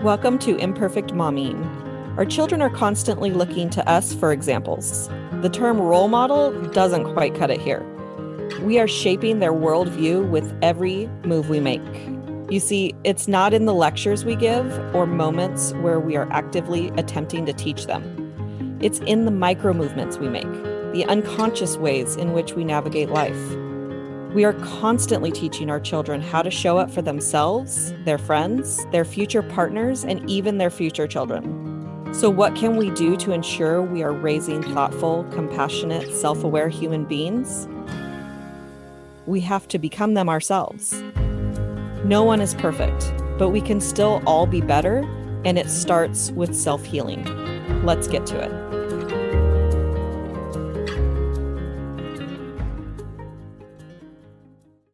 Welcome to Imperfect Momming. Our children are constantly looking to us for examples. The term role model doesn't quite cut it here. We are shaping their worldview with every move we make. You see, it's not in the lectures we give or moments where we are actively attempting to teach them. It's in the micro movements we make, the unconscious ways in which we navigate life. We are constantly teaching our children how to show up for themselves, their friends, their future partners, and even their future children. So what can we do to ensure we are raising thoughtful, compassionate, self-aware human beings? We have to become them ourselves. No one is perfect, but we can still all be better, and it starts with self-healing. Let's get to it.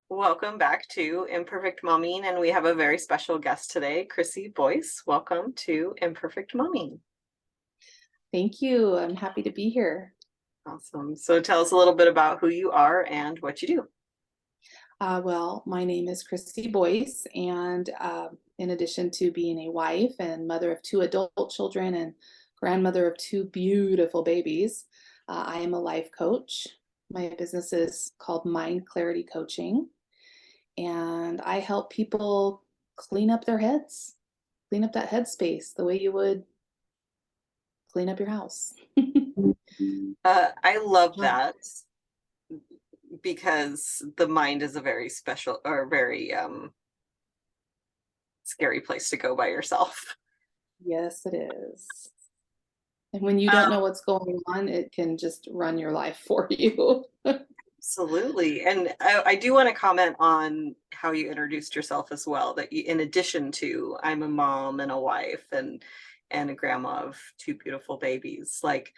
Welcome back to Imperfect Momming, and we have a very special guest today, Chrissy Boyce. Welcome to Imperfect Momming. Thank you. I'm happy to be here. Awesome. So tell us a little bit about who you are and what you do. Well, my name is Chrissy Boyce, and in addition to being a wife and mother of 2 adult children and grandmother of 2 beautiful babies, I am a life coach. My business is called Mind Clarity Coaching, and I help people clean up their heads, clean up that headspace the way you would clean up your house. I love that because the mind is a very special or very scary place to go by yourself. Yes, it is. And when you don't know what's going on, it can just run your life for you. Absolutely. And I do want to comment on how you introduced yourself as well, that you, in addition to I'm a mom and a wife and a grandma of 2 beautiful babies, like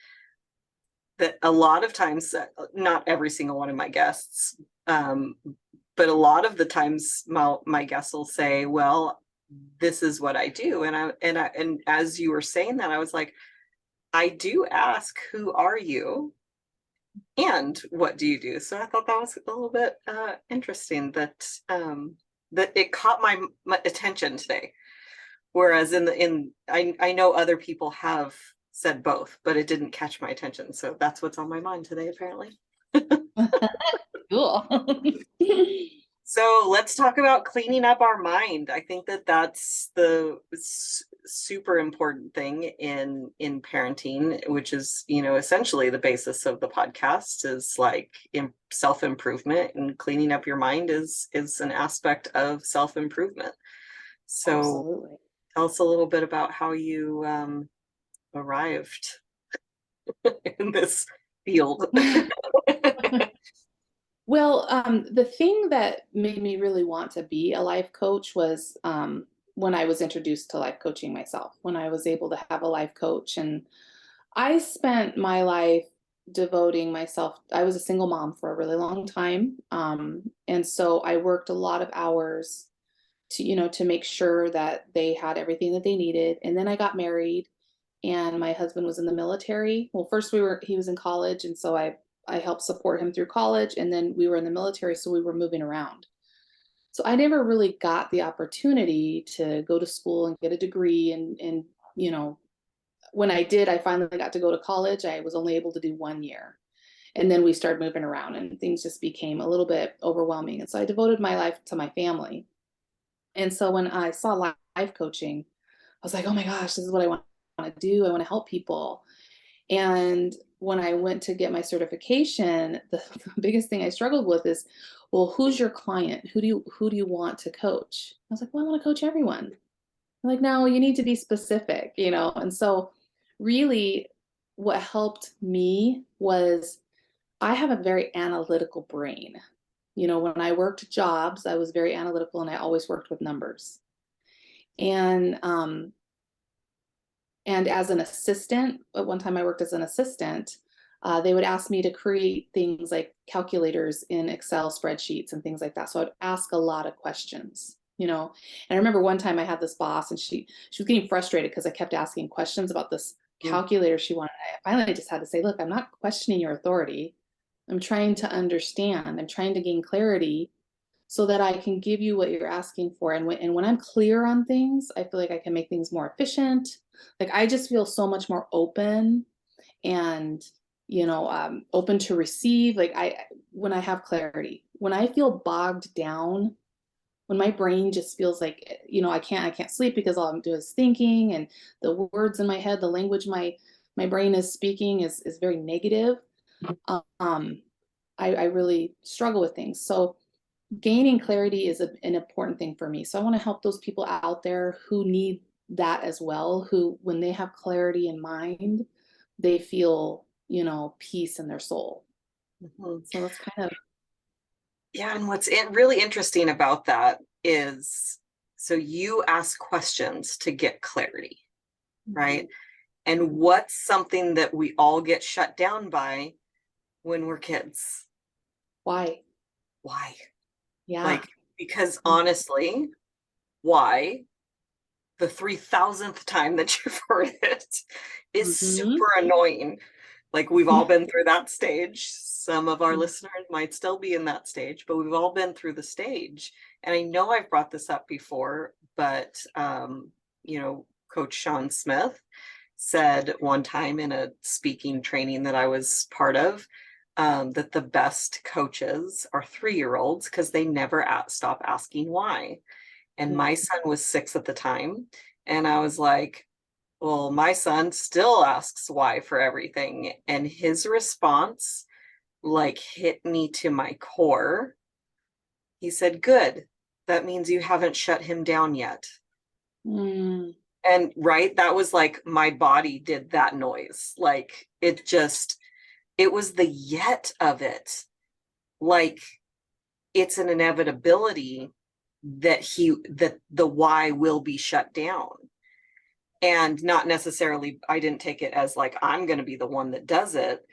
that a lot of times, not every single one of my guests, but a lot of the times my guests will say, well, this is what I do. And as you were saying that, I was like, I do ask, who are you? And what do you do? So I thought that was a little bit interesting that that it caught my attention today. Whereas I know other people have said both, but it didn't catch my attention. So that's what's on my mind today, apparently. Cool. So let's talk about cleaning up our mind. I think that that's the super important thing in parenting, which is, essentially the basis of the podcast is like self-improvement, and cleaning up your mind is an aspect of self-improvement. So Absolutely. Tell us a little bit about how you arrived in this field. Well, the thing that made me really want to be a life coach was when I was introduced to life coaching myself, when I was able to have a life coach. And I spent my life devoting myself. I was a single mom for a really long time. And so I worked a lot of hours to make sure that they had everything that they needed. And then I got married, and my husband was in the military. Well, first he was in college, and so I helped support him through college, and then we were in the military, so we were moving around. So I never really got the opportunity to go to school and get a degree. And when I did, I finally got to go to college. I was only able to do 1 year. And then we started moving around, and things just became a little bit overwhelming. And so I devoted my life to my family. And so when I saw life coaching, I was like, oh my gosh, this is what I want to do. I want to help people. And when I went to get my certification, the biggest thing I struggled with is, well, who's your client? Who do you want to coach? I was like, well, I want to coach everyone. They're like, no, you need to be specific, And so really what helped me was I have a very analytical brain. When I worked jobs, I was very analytical, and I always worked with numbers. And as an assistant, at one time I worked as an assistant, they would ask me to create things like calculators in Excel spreadsheets and things like that. So I'd ask a lot of questions, And I remember one time I had this boss, and she was getting frustrated because I kept asking questions about this calculator she wanted. I finally just had to say, look, I'm not questioning your authority. I'm trying to understand. I'm trying to gain clarity so that I can give you what you're asking for. And when I'm clear on things, I feel like I can make things more efficient. Like I just feel so much more open and, open to receive. Like when I have clarity, when I feel bogged down, when my brain just feels like, I can't sleep because all I'm doing is thinking, and the words in my head, the language my brain is speaking is very negative. Um, I really struggle with things. So gaining clarity is an important thing for me. So I want to help those people out there who need that as well, who, when they have clarity in mind, they feel, peace in their soul. Mhm. So that's kind of, Yeah, and what's really interesting about that is, so you ask questions to get clarity, right? And what's something that we all get shut down by when we're kids? why? Why? Yeah. Like, because honestly, why? The 3,000th time that you've heard it is super annoying. Like, we've all been through that stage. Some of our listeners might still be in that stage, but we've all been through the stage. And I know I've brought this up before, but Coach Sean Smith said one time in a speaking training that I was part of, that the best coaches are 3-year-olds because they never stop asking why. And my son was 6 at the time. And I was like, well, my son still asks why for everything. And his response like hit me to my core. He said, good. That means you haven't shut him down yet. Mm. And right, that was like my body did that noise. Like it was the yet of it. Like it's an inevitability that the why will be shut down. And not necessarily, I didn't take it as like, I'm going to be the one that does it,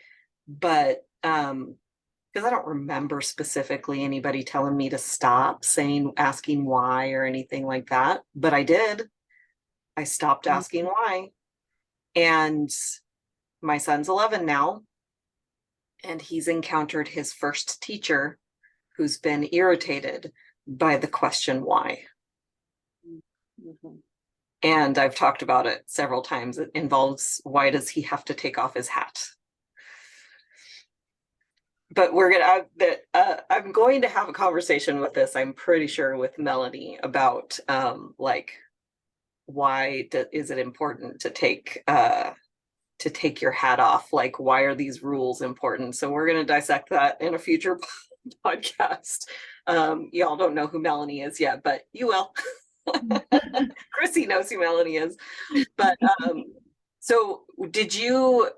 but, because I don't remember specifically anybody telling me to stop asking why or anything like that, but I did. I stopped asking why. And my son's 11 now, and he's encountered his first teacher who's been irritated by the question why. Mm-hmm. And I've talked about it several times. It involves, why does he have to take off his hat? But I'm going to have a conversation with this, I'm pretty sure, with Melanie about like, why is it important to take your hat off? Like, why are these rules important? So we're going to dissect that in a future podcast. Y'all don't know who Melanie is yet, but you will. Chrissy knows who Melanie is. But so did you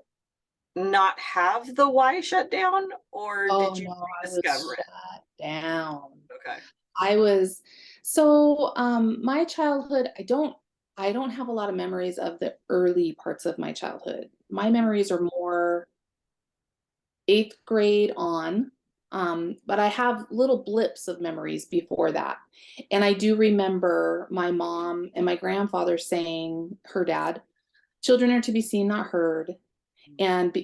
not have the why shut down, or did you discover it? Shut down. Okay. My childhood, I don't have a lot of memories of the early parts of my childhood. My memories are more 8th grade on. But I have little blips of memories before that. And I do remember my mom and my grandfather saying, her dad, children are to be seen, not heard. And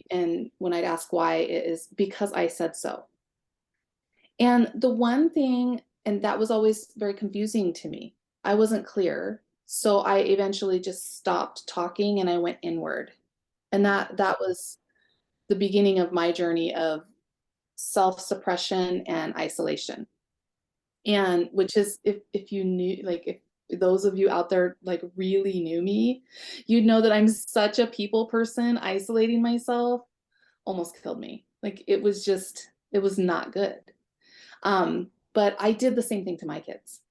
when I'd ask why, it is because I said so. And the one thing, and that was always very confusing to me, I wasn't clear. So I eventually just stopped talking and I went inward. And that was the beginning of my journey of self-suppression and isolation. And which is, if you knew, like if those of you out there like really knew me, you'd know that I'm such a people person. Isolating myself almost killed me. Like it was not good. But I did the same thing to my kids.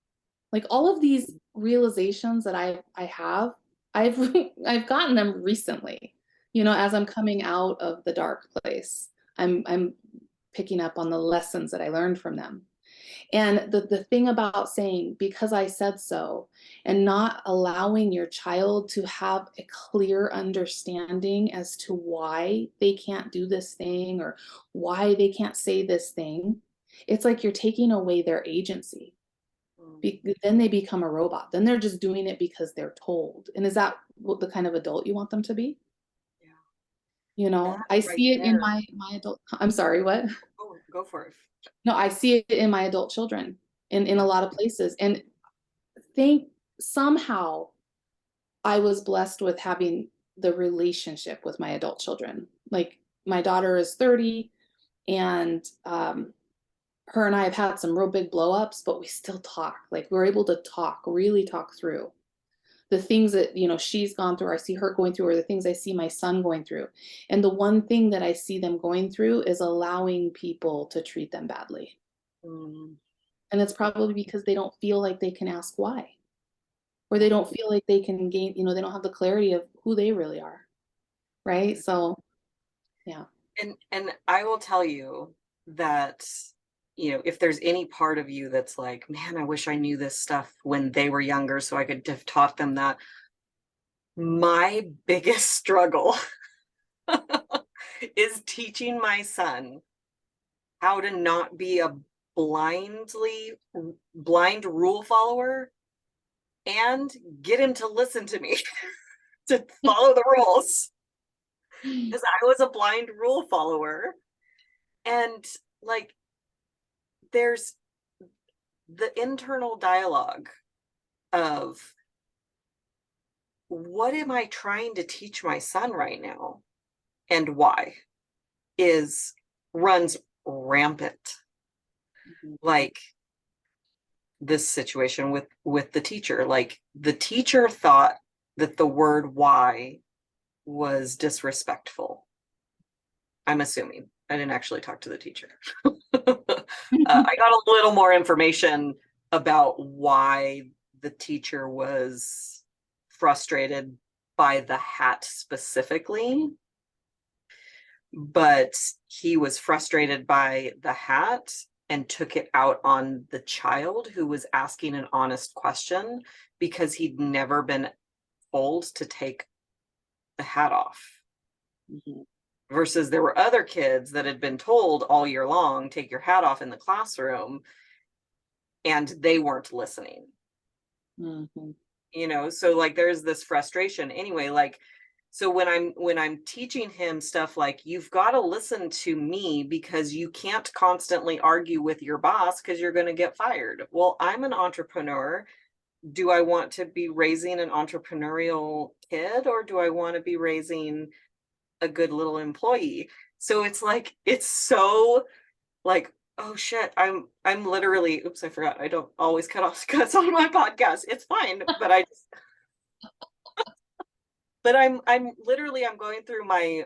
Like all of these realizations that I have, I've I've gotten them recently. As I'm coming out of the dark place, I'm picking up on the lessons that I learned from them. And the thing about saying, because I said so, and not allowing your child to have a clear understanding as to why they can't do this thing or why they can't say this thing, it's like you're taking away their agency. Then they become a robot. Then they're just doing it because they're told. And is that what the kind of adult you want them to be? Yeah. I Right see it in there. my adult, I'm sorry, what? Go for it. No, I see it in my adult children. in a lot of places. And think somehow I was blessed with having the relationship with my adult children. Like my daughter is 30, and her and I have had some real big blow-ups, but we still talk. Like we're able to talk, really talk through the things that, you know, she's gone through, or I see her going through, or the things I see my son going through. And the one thing that I see them going through is allowing people to treat them badly. Mm. And it's probably because they don't feel like they can ask why, or they don't feel like they can gain, you know, they don't have the clarity of who they really are. Right. So, yeah. And I will tell you that, you know, if there's any part of you that's like, man, I wish I knew this stuff when they were younger so I could have taught them that. My biggest struggle is teaching my son how to not be a blind rule follower and get him to listen to me, to follow the rules. Because I was a blind rule follower. And like, there's the internal dialogue of, what am I trying to teach my son right now and why, runs rampant. Like this situation with the teacher, like the teacher thought that the word why was disrespectful. I'm assuming. I didn't actually talk to the teacher. I got a little more information about why the teacher was frustrated by the hat specifically, but he was frustrated by the hat and took it out on the child who was asking an honest question because he'd never been told to take the hat off. Mm-hmm. Versus there were other kids that had been told all year long, take your hat off in the classroom, and they weren't listening. Mm-hmm. You know, so like there's this frustration anyway. Like, so when I'm teaching him stuff like, you've got to listen to me because you can't constantly argue with your boss because you're going to get fired. Well, I'm an entrepreneur. Do I want to be raising an entrepreneurial kid, or do I want to be raising a good little employee? So it's like, it's so like, oh shit, I'm literally, oops, I forgot, I don't always cut off cuts on my podcast. It's fine, but I'm literally, I'm going through my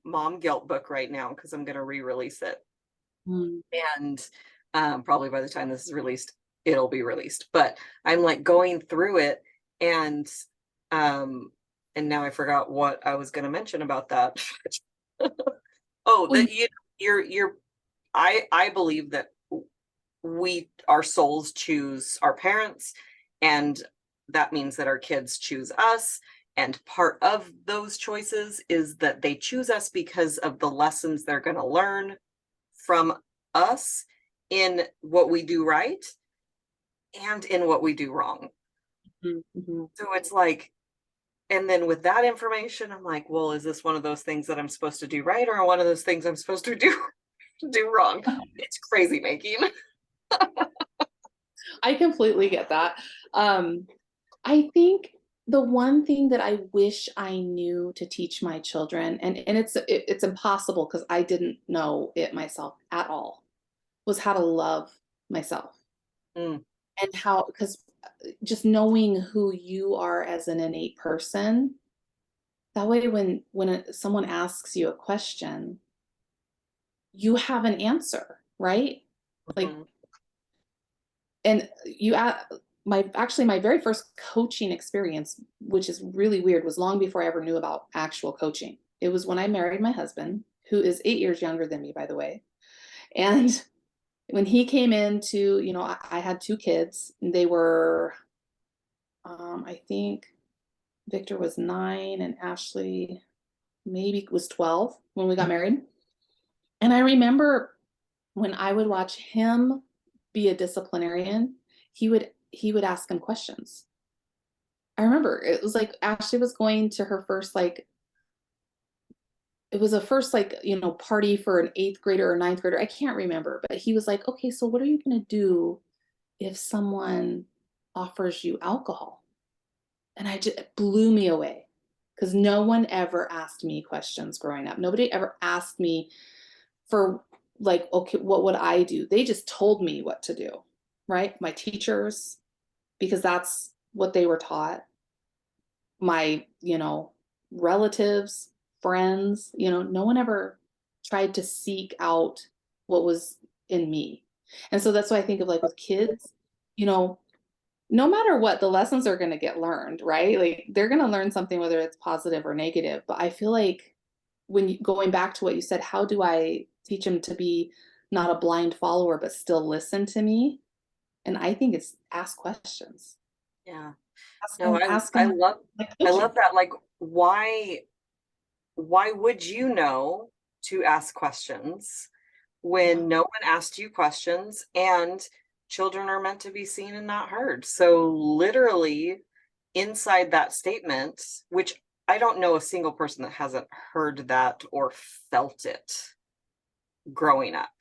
mom guilt book right now because I'm going to re-release it. And probably by the time this is released, it'll be released, but I'm like going through it, and now I forgot what I was going to mention about that. Oh, that I believe that our souls choose our parents, and that means that our kids choose us. And part of those choices is that they choose us because of the lessons they're going to learn from us in what we do right and in what we do wrong. Mm-hmm. So it's like, and then with that information, I'm like, well, is this one of those things that I'm supposed to do right, or one of those things I'm supposed to do wrong? It's crazy making. I completely get that. I think the one thing that I wish I knew to teach my children, and it's impossible because I didn't know it myself at all, was how to love myself. And how, because just knowing who you are as an innate person, that way when someone asks you a question, you have an answer, right? Like, and my very first coaching experience, which is really weird, was long before I ever knew about actual coaching. It was when I married my husband, who is 8 years younger than me, by the way. And when he came into, you know, I had 2 kids, and they were, I think Victor was 9 and Ashley maybe was 12 when we got married. And I remember when I would watch him be a disciplinarian, he would ask him questions. I remember it was like Ashley was going to her first like it was a first, like, party for an 8th grader or 9th grader. I can't remember, but he was like, okay, so what are you going to do if someone offers you alcohol? And it blew me away, because no one ever asked me questions growing up. Nobody ever asked me for, like, okay, what would I do? They just told me what to do, right? My teachers, because that's what they were taught. My, relatives, friends, no one ever tried to seek out what was in me. And so that's why I think of, like, with kids, no matter what, the lessons are going to get learned, right? Like, they're going to learn something, whether it's positive or negative. But I feel like, going back to what you said, how do I teach them to be not a blind follower, but still listen to me? And I think it's ask questions. Yeah. Ask No, them, ask I them, love like I coaching. love that. Like, why would you know to ask questions when Yeah. no one asked you questions, and children are meant to be seen and not heard? So literally inside that statement, which I don't know a single person that hasn't heard that or felt it growing up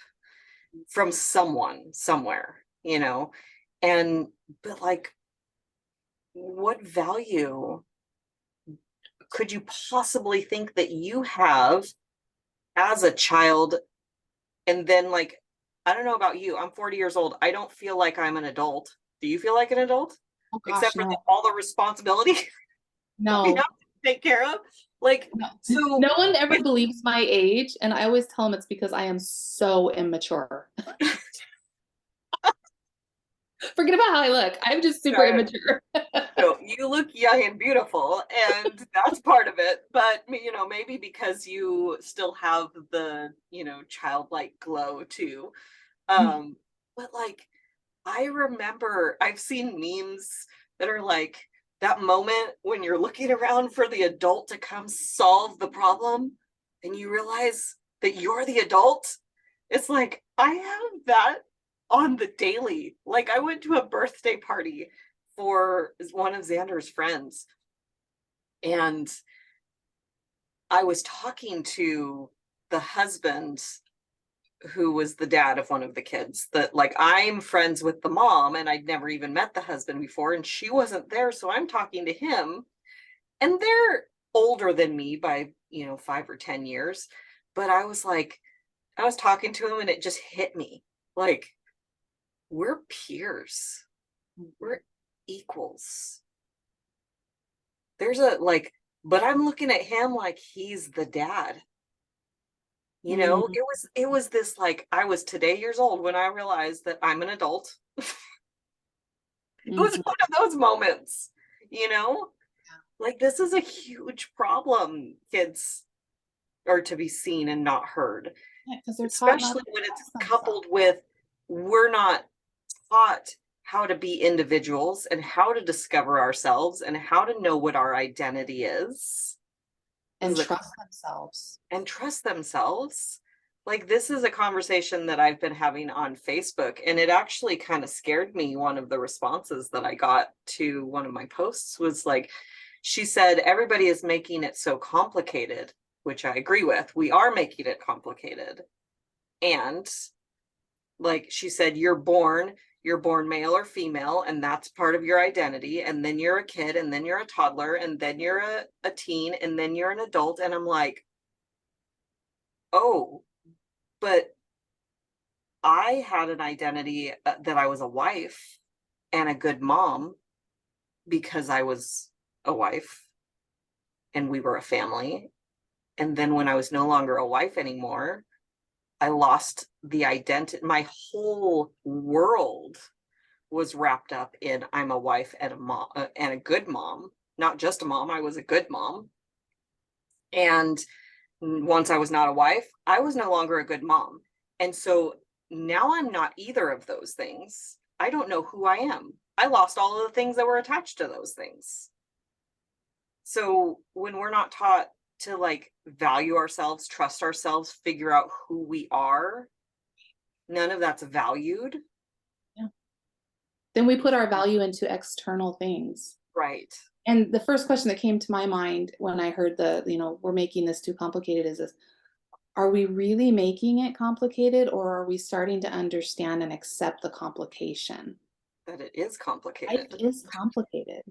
from someone somewhere, and but like, what value could you possibly think that you have as a child? And then, like, I don't know about you, I'm 40 years old. I don't feel like I'm an adult. Do you feel like an adult? Oh gosh, Except for no, all the responsibility that we have no, to take care of. Like, no. so No one ever with believes my age, and I always tell them it's because I am so immature. Forget about how I look. I'm just super immature. no, you look young and beautiful, and that's part of it. But maybe because you still have the childlike glow too. But like, I remember I've seen memes that are like, that moment when you're looking around for the adult to come solve the problem and you realize that you're the adult. It's like, I have that on the daily. Like, I went to a birthday party for one of Xander's friends, and I was talking to the husband who was the dad of one of the kids, that, like, I'm friends with the mom and I'd never even met the husband before, and she wasn't there. So I'm talking to him, and they're older than me by, 5 or 10 years. But I was talking to him, and it just hit me, like, we're peers. We're equals. There's but I'm looking at him like he's the dad. Mm-hmm. It was this, like, I was today years old when I realized that I'm an adult. It was one of those moments, like, this is a huge problem. Kids are to be seen and not heard, Yeah, because they're taught not especially to when it's express themselves. coupled with, we're not taught how to be individuals and how to discover ourselves and how to know what our identity is. And trust themselves. And trust themselves. Like, this is a conversation that I've been having on Facebook, and it actually kind of scared me. One of the responses that I got to one of my posts was like, she said, everybody is making it so complicated, which I agree with. We are making it complicated. And like she said, you're born male or female, and that's part of your identity. And then you're a kid, and then you're a toddler, and then you're a teen, and then you're an adult. And I'm like, oh, but I had an identity that I was a wife and a good mom because I was a wife and we were a family. And then when I was no longer a wife anymore, I lost the identity. My whole world was wrapped up in, I'm a wife and a mom and a good mom, not just a mom. I was a good mom. And once I was not a wife, I was no longer a good mom. And so now I'm not either of those things. I don't know who I am. I lost all of the things that were attached to those things. So when we're not taught to, like, value ourselves, trust ourselves, figure out who we are, none of that's valued. Yeah. Then we put our value into external things. Right. And the first question that came to my mind when I heard we're making this too complicated is this, are we really making it complicated, or are we starting to understand and accept the complication? That it is Life complicated. is complicated.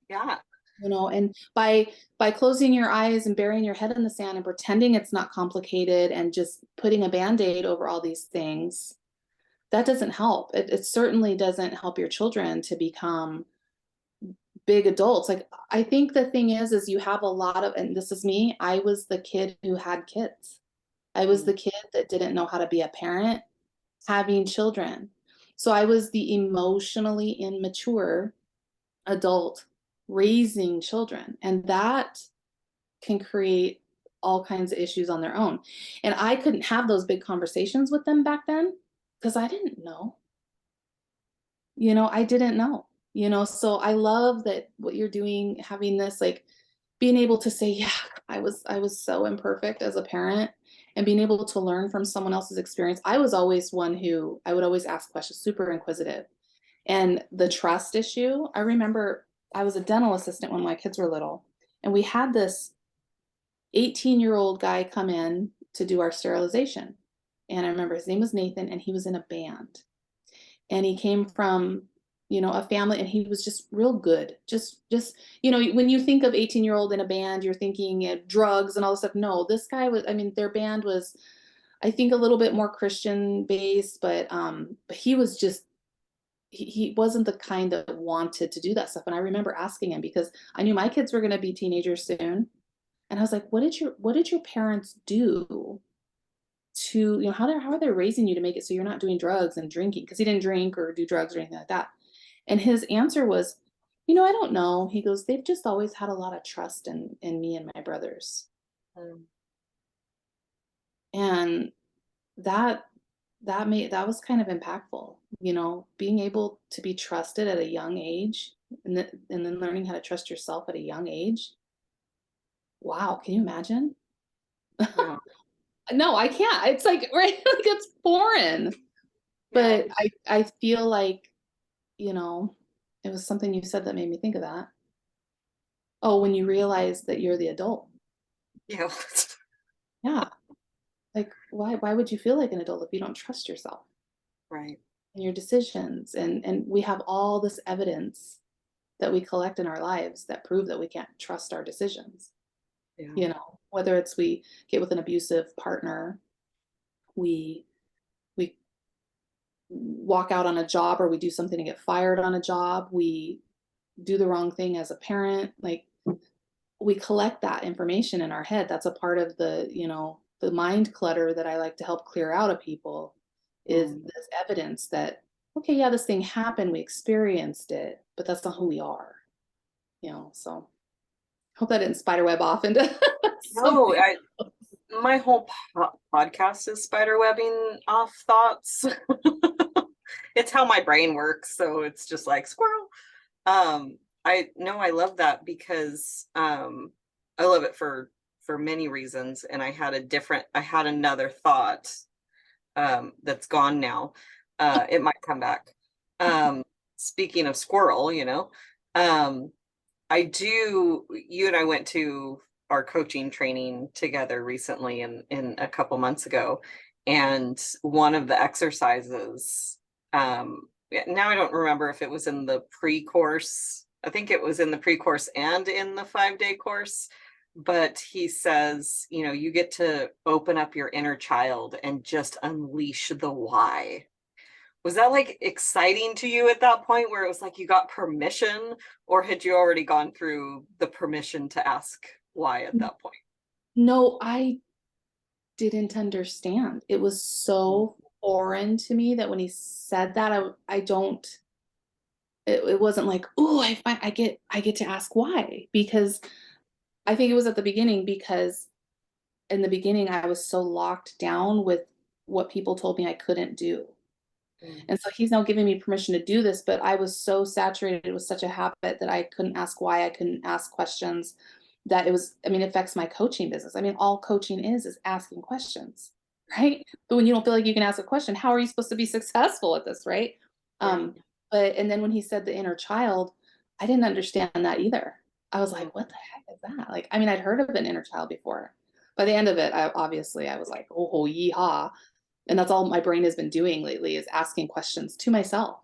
Yeah. And by closing your eyes and burying your head in the sand and pretending it's not complicated and just putting a band-aid over all these things, that doesn't help. It certainly doesn't help your children to become big adults. Like, I think the thing is you have a lot of, and this is me, I was the kid who had kids. I was the kid that didn't know how to be a parent, having children. So I was the emotionally immature adult raising children, and that can create all kinds of issues on their own. And I couldn't have those big conversations with them back then because I didn't know. I didn't know. So I love that what you're doing, having this, like, being able to say, yeah, I was so imperfect as a parent, and being able to learn from someone else's experience. I was always one who I would always ask questions, super inquisitive. And the trust issue, I remember I was a dental assistant when my kids were little, and we had this 18-year-old guy come in to do our sterilization. And I remember his name was Nathan, and he was in a band. And he came from, a family, and he was just real good. Just, when you think of 18-year-old in a band, you're thinking drugs and all this stuff. No, this guy was, I mean, their band was, I think, a little bit more Christian based, but he was just, he wasn't the kind that wanted to do that stuff. And I remember asking him, because I knew my kids were going to be teenagers soon. And I was like, what did your parents do to, how are they raising you to make it so you're not doing drugs and drinking? Because he didn't drink or do drugs or anything like that. And his answer was, I don't know. He goes, they've just always had a lot of trust in me and my brothers. And that was kind of impactful, being able to be trusted at a young age, and then learning how to trust yourself at a young age. Wow, can you imagine? Yeah. No, I can't. It's like, right, like, it's foreign. But Yeah. I feel like, it was something you said that made me think of that. Oh, when you realize that you're the adult. Yeah. Yeah. Like, why would you feel like an adult if you don't trust yourself Right. and your decisions? And we have all this evidence that we collect in our lives that prove that we can't trust our decisions. Yeah. Whether it's we get with an abusive partner, we walk out on a job, or we do something to get fired on a job, we do the wrong thing as a parent, like, we collect that information in our head. That's a part of the mind clutter that I like to help clear out of people, is this evidence that, okay, yeah, this thing happened, we experienced it, but that's not who we are. So hope that didn't spiderweb off into No, something. my whole podcast is spiderwebbing off thoughts. It's how my brain works, so it's just like squirrel. I love that, because I love it for many reasons, and I had another thought that's gone now. It might come back. Speaking of squirrel, you and I went to our coaching training together recently, in a couple months ago, and one of the exercises, now I don't remember if it was in the pre-course. I think it was in the pre-course and in the 5-day course, but he says, you get to open up your inner child and just unleash the why. Was that, like, exciting to you at that point, where it was like you got permission, or had you already gone through the permission to ask why at that point? No, I didn't understand. It was so foreign to me that when he said that, it wasn't like, oh, I get to ask why, because I think it was at the beginning, because in the beginning I was so locked down with what people told me I couldn't do. And so he's now giving me permission to do this, but I was so saturated with such a habit that I couldn't ask why, I couldn't ask questions, that it affects my coaching business. All coaching is asking questions, right? But when you don't feel like you can ask a question, how are you supposed to be successful at this, right? Yeah. And then when he said the inner child, I didn't understand that either. I was like, what the heck is that? Like, I mean, I'd heard of an inner child before. By the end of it, I was like, oh, yeehaw. And that's all my brain has been doing lately, is asking questions to myself.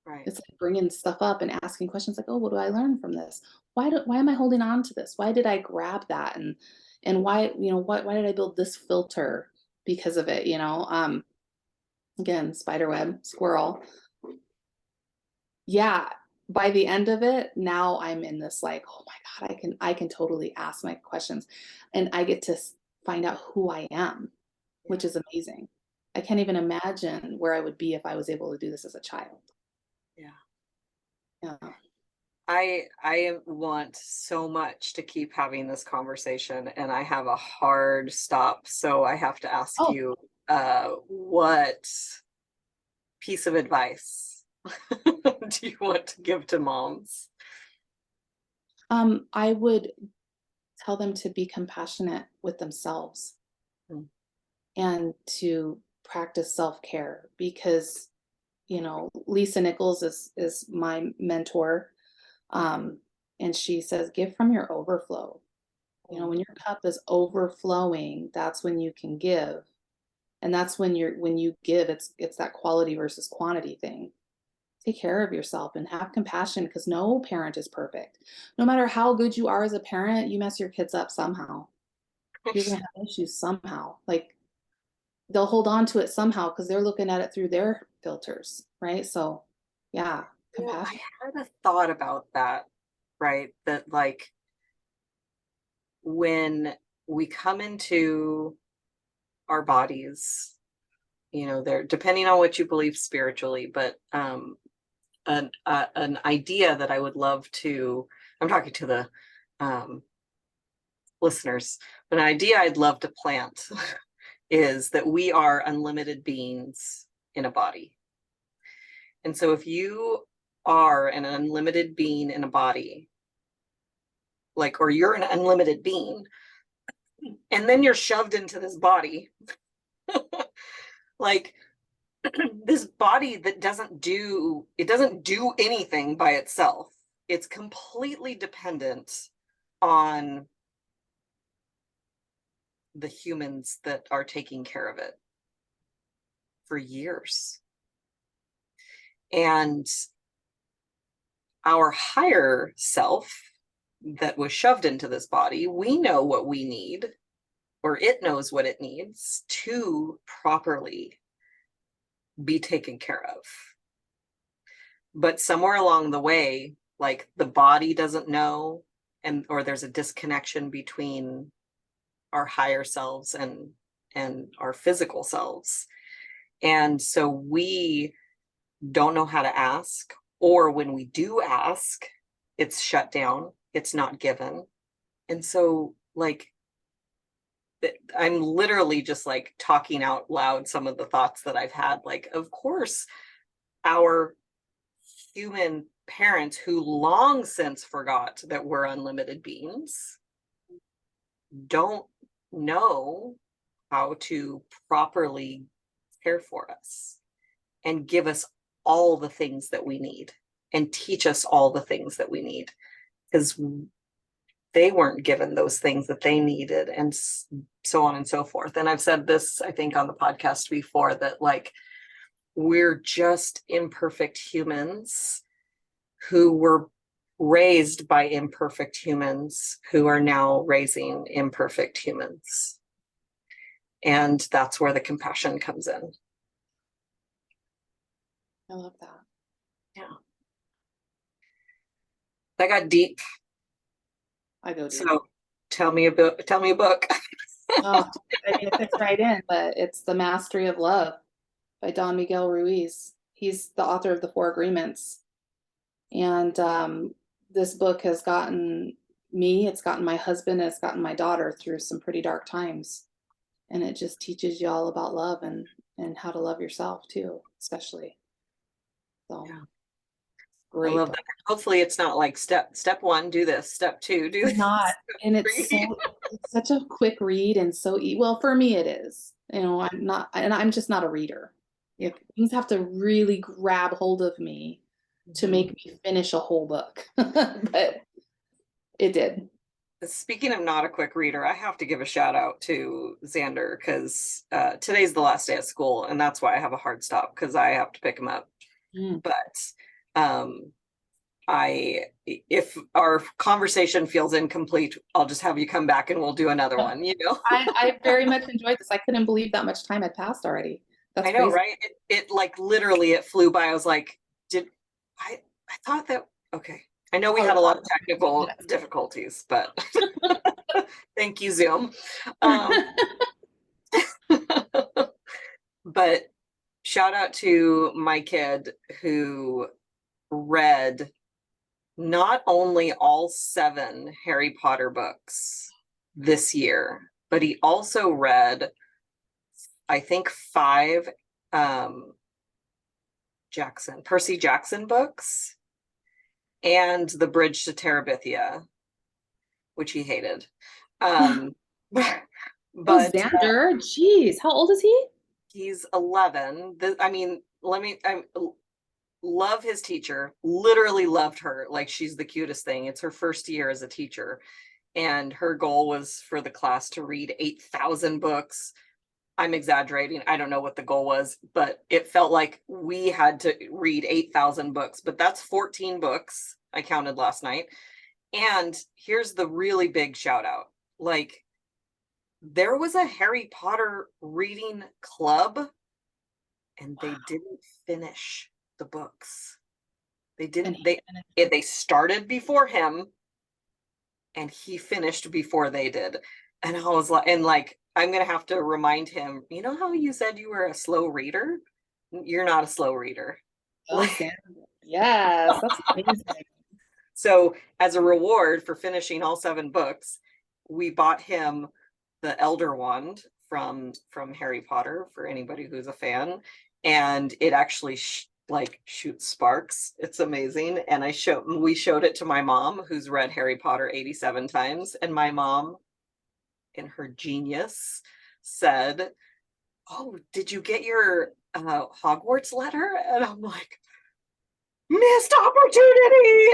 Right. It's like bringing stuff up and asking questions like, oh, what do I learn from this? Why am I holding on to this? Why did I grab that? And why, why did I build this filter because of it? Again, spider web, squirrel. Yeah. By the end of it, now I'm in this like, oh my God, I can totally ask my questions, and I get to find out who I am, which is amazing. I can't even imagine where I would be if I was able to do this as a child. Yeah. Yeah. I want so much to keep having this conversation, and I have a hard stop. So I have to ask you, what piece of advice do you want to give to moms? I would tell them to be compassionate with themselves and to practice self-care, because Lisa Nichols is my mentor, and she says, give from your overflow. When your cup is overflowing, that's when you can give, and that's when you give, it's that quality versus quantity thing. Take care of yourself and have compassion, because no parent is perfect. No matter how good you are as a parent, you mess your kids up somehow. You're gonna have issues somehow. Like, they'll hold on to it somehow because they're looking at it through their filters, right? So yeah, compassion. I had a thought about that, right? That like when we come into our bodies, they're depending on what you believe spiritually, but an idea that I would love to, I'm talking to the listeners, but an idea I'd love to plant is that we are unlimited beings in a body. And so if you are an unlimited being in a body, like, or you're an unlimited being, and then you're shoved into this body, like this body that doesn't do anything by itself. It's completely dependent on the humans that are taking care of it for years. And our higher self that was shoved into this body, we know what we need, or it knows what it needs to properly be taken care of. But somewhere along the way, like the body doesn't know, or there's a disconnection between our higher selves and our physical selves. And so we don't know how to ask, or when we do ask, it's shut down, it's not given. And so like I'm literally just like talking out loud some of the thoughts that I've had. Like, of course, our human parents who long since forgot that we're unlimited beings don't know how to properly care for us and give us all the things that we need and teach us all the things that we need, because they weren't given those things that they needed, and so on and so forth. And I've said this, I think, on the podcast before, that like we're just imperfect humans who were raised by imperfect humans who are now raising imperfect humans. And that's where the compassion comes in. I love that. Yeah. That got deep. I go deep. So tell me a book. Oh, I mean, it fits right in, but it's The Mastery of Love by Don Miguel Ruiz. He's the author of The Four Agreements. And this book has gotten me, it's gotten my husband, it's gotten my daughter through some pretty dark times. And it just teaches you all about love and how to love yourself too, especially. So yeah. Great. I love that. Hopefully it's not like step one, do this, step two, do this. Not, and it's such a quick read and so well, for me it is. I'm just not a reader. If things have to really grab hold of me to make me finish a whole book. But It did. Speaking of not a quick reader, I have to give a shout out to Xander because today's the last day of school, and that's why I have a hard stop because I have to pick him up. But if our conversation feels incomplete, I'll just have you come back and we'll do another one, you know? I very much enjoyed this. I couldn't believe that much time had passed already. That's I know, crazy. right? It like literally it flew by. I was like, I thought that, okay. I know we had a lot of technical difficulties, but thank you, Zoom. But shout out to my kid who read not only all 7 Harry Potter books this year, but he also read, I think, 5 Percy Jackson books and The Bridge to Terabithia, which he hated. But Xander, jeez, how old is he? He's 11. I love his teacher, literally loved her. Like, she's the cutest thing. It's her first year as a teacher. And her goal was for the class to read 8,000 books. I'm exaggerating. I don't know what the goal was, but it felt like we had to read 8,000 books. But that's 14 books I counted last night. And here's the really big shout out. Like, there was a Harry Potter reading club and they didn't finish the books. They started before him and he finished before they did. And I was like, I'm going to have to remind him, you know how you said you were a slow reader? You're not a slow reader. Yes, that's amazing. So as a reward for finishing all 7 books, we bought him the Elder Wand from Harry Potter for anybody who's a fan, and it actually shoots sparks. It's amazing. And we showed it to my mom, who's read Harry Potter 87 times, and my mom, in her genius, said, "Oh, did you get your Hogwarts letter?" And I'm like, missed opportunity.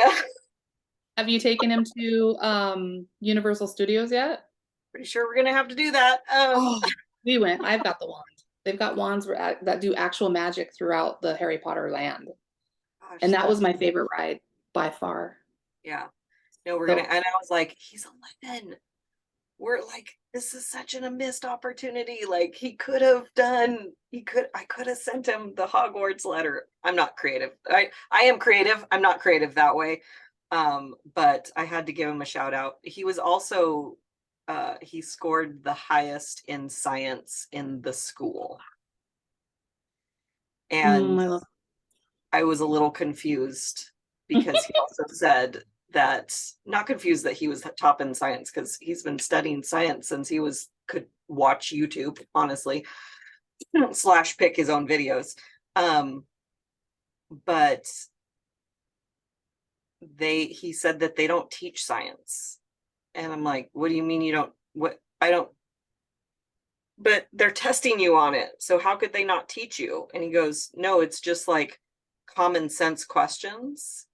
Have you taken him to Universal Studios yet? Pretty sure we're gonna have to do that. We went. I've got the wand. They've got wands that do actual magic throughout the Harry Potter land. Gosh, and that was my favorite ride by far. Yeah. No, we're gonna, and I was like, he's 11. We're like, this is such a missed opportunity. Like, I could have sent him the Hogwarts letter. I'm not creative. I am creative. I'm not creative that way. But I had to give him a shout out. He was also he scored the highest in science in the school. And I was a little confused because he also said that, not confused that he was top in science, because he's been studying science since he could watch YouTube, honestly, / pick his own videos. But he said that they don't teach science. And I'm like, what do you mean you don't? But they're testing you on it. So how could they not teach you? And he goes, no, it's just like common sense questions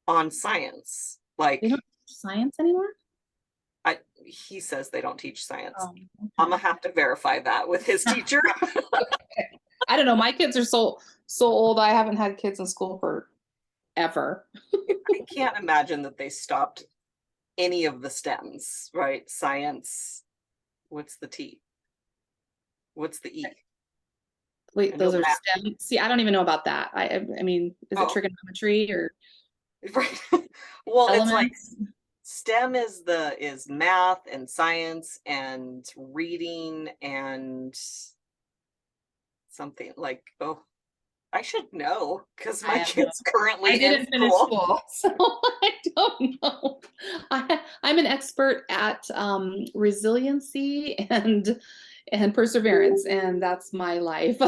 on science. Like, they don't teach science anymore? He says they don't teach science. Oh, okay. I'm gonna have to verify that with his teacher. I don't know. My kids are so old. I haven't had kids in school forever. I can't imagine that they stopped any of the STEMs, right? Science. What's the T? What's the E? Wait, those are STEM. See, I don't even know about that. I mean, is it trigonometry or? Right. Well, elements? It's like STEM is math and science and reading and something like, I should know because my kid's currently I didn't finish school, so I don't know. I'm an expert at resiliency and perseverance, and that's my life.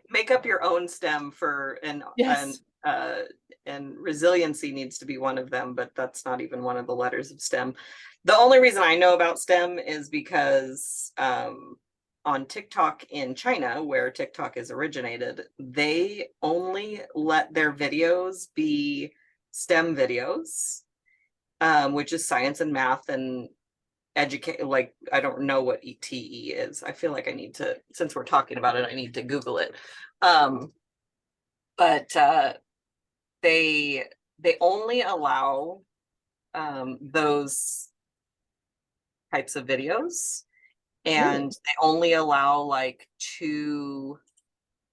Make up your own STEM and resiliency needs to be one of them, but that's not even one of the letters of STEM. The only reason I know about STEM is because on TikTok in China, where TikTok is originated, they only let their videos be STEM videos. which is science and math and educate. Like, I don't know what ETE is. I feel like I need to, since we're talking about it, I need to Google it. But they only allow those types of videos, and they only allow like 2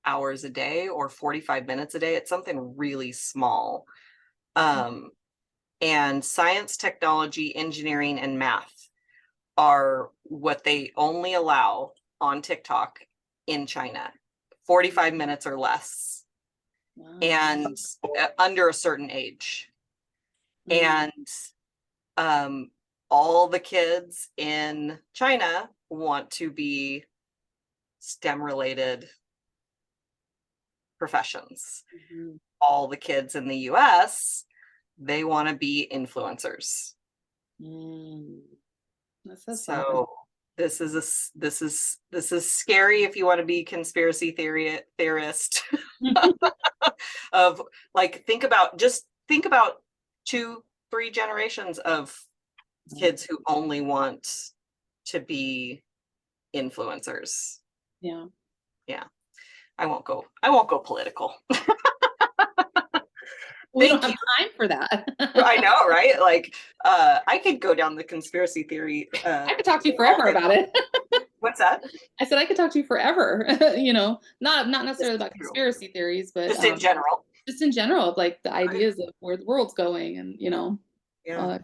hours a day or 45 minutes a day. It's something really small. And science, technology, engineering, and math are what they only allow on TikTok in China, 45 minutes or less. Wow. And under a certain age. And all the kids in China want to be STEM related professions. All the kids in the US, they want to be influencers. So this is scary if you want to be conspiracy theorist. Of like, think about 2-3 generations of kids who only want to be influencers. Yeah. I won't go political. We don't have time for that. I know, right? Like, I could go down the conspiracy theory. I could talk to you forever about it. What's that? I said I could talk to you forever. Not necessarily about conspiracy theories, but just in general. Just in general, of like the ideas of where the world's going, and Yeah.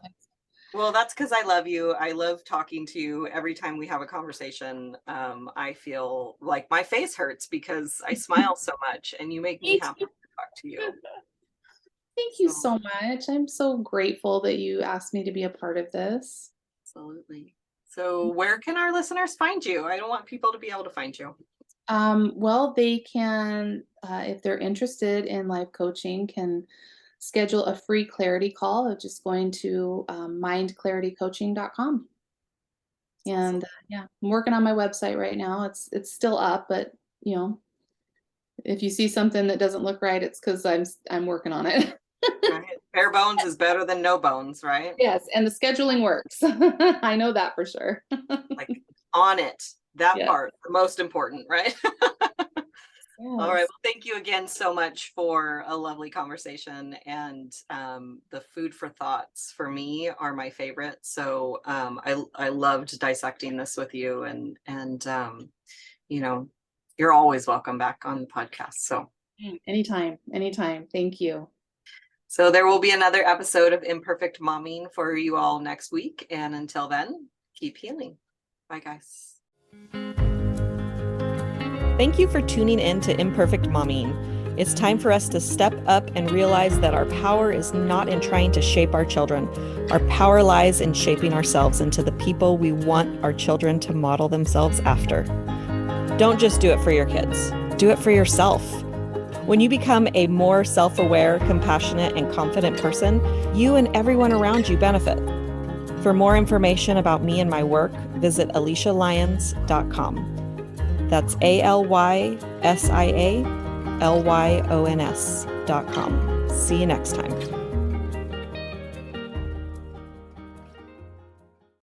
Well, that's because I love you. I love talking to you. Every time we have a conversation, I feel like my face hurts because I smile so much, and you make me happy to talk to you. Thank you so much. I'm so grateful that you asked me to be a part of this. Absolutely. So where can our listeners find you? I don't want people to be able to find you. Well, they can, if they're interested in life coaching, can schedule a free clarity call of just going to mindclaritycoaching.com. And I'm working on my website right now. It's still up, but if you see something that doesn't look right, it's because I'm working on it. Right. Bare bones is better than no bones, right? Yes, and the scheduling works. I know that for sure. Like, on it. That part, the most important, right? All right. Well, thank you again so much for a lovely conversation. And the food for thoughts for me are my favorite. So I loved dissecting this with you, and you're always welcome back on the podcast. So anytime. Thank you. So there will be another episode of Imperfect Momming for you all next week. And until then, keep healing. Bye, guys. Thank you for tuning in to Imperfect Momming. It's time for us to step up and realize that our power is not in trying to shape our children. Our power lies in shaping ourselves into the people we want our children to model themselves after. Don't just do it for your kids. Do it for yourself. When you become a more self-aware, compassionate, and confident person, you and everyone around you benefit. For more information about me and my work, visit AlysiaLyons.com. That's AlysiaLyons.com. See you next time.